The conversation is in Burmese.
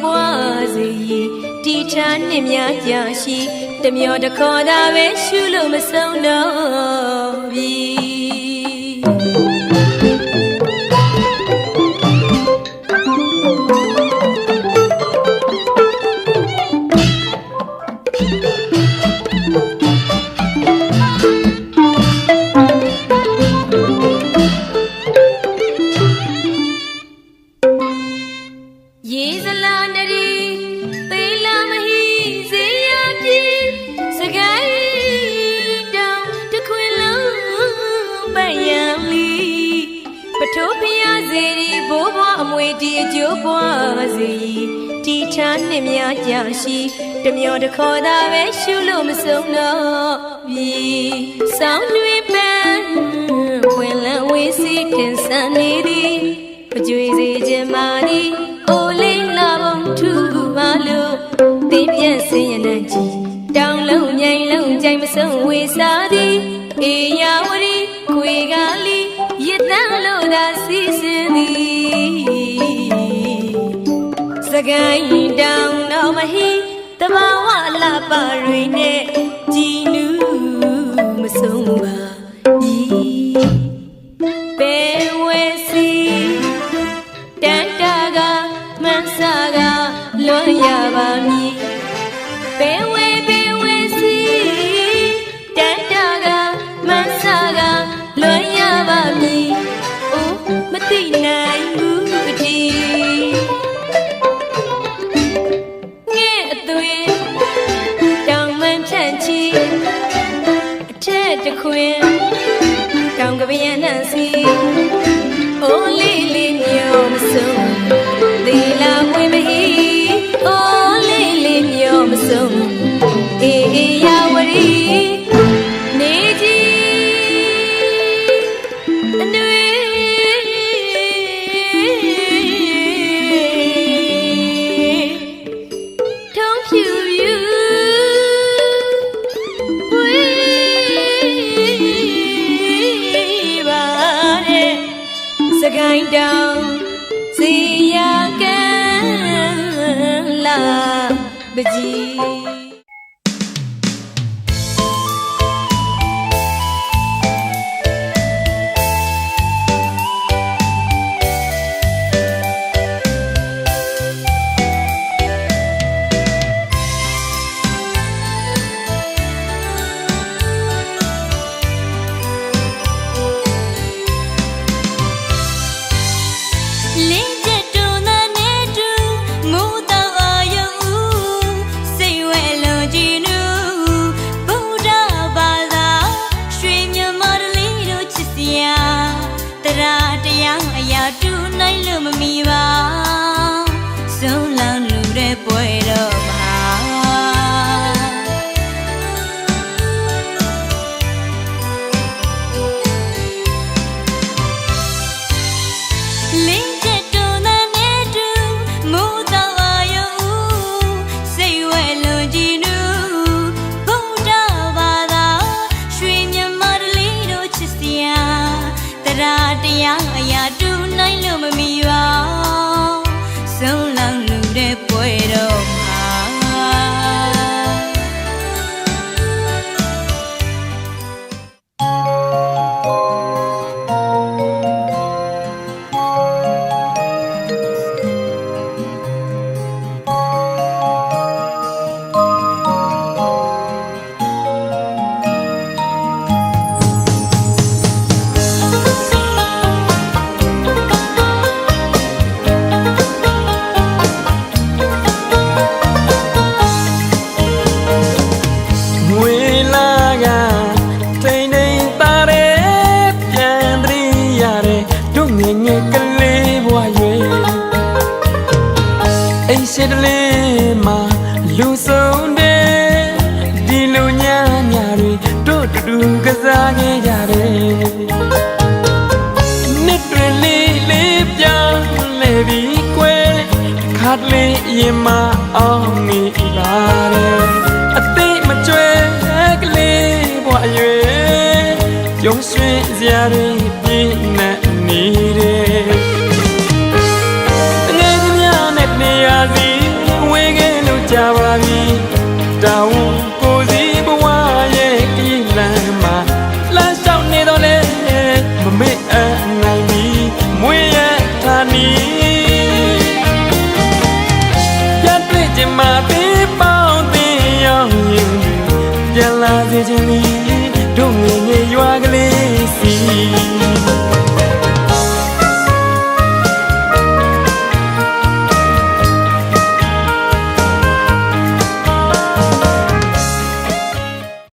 ပွားစေတီချာနှစ်များကြာရှိတမျောတခေါ်တာပဲရှုလို့မဆုံးတော့ပြီတီချာနှစ်များကြာရှိတမျောတခေါ်တာပဲရှုလို့မဆုံးတော့ပြီဆောင်းတွင်ပန်းဝင်လန်းဝေးစီတင်ဆန်းနေသည်မကြွေစေခြင်းမာသည်အိုလေးလာပုံထူပါလို့သင်ပြည့်စင်ရတဲ့ကြည်တောင်လုံးမြိုင်လုံးကြိုင်မဆုံးဝေစားသည်အေယာဝရီခွေကလီရစ်တန်းလို့သာစီစဉ်သည်စကိုင်းတောင်တော်မဟိတဘာဝလာပါတွေနဲ့ကြည်နူးမဆုံးပါပြီပဲဝဲစီတန်တာကမန်းစာကလွန်ရပါမည်ပဲဝဲစီတန်တာကမန်းစာကလွန်ရပါမည်အိုးမသိနိုင်ဘူးဒီတခွင်တောင်ကပယံနှံစီအိုးလေးလေးမျိုးမဆုံးသီလာဝင်မဟီအိုးလေးလေးမျိုးမဆုံးအေးအေးယာဝရီနေကြီးအနွေထုံးဖြူဖြူစကိုင်းတောင်စီရကံလာပကြီးရင်မအောင်မိပါတယ်အသိမကျွဲကလေးဘွားရွယ်ရုံရွှင်စရာတွေ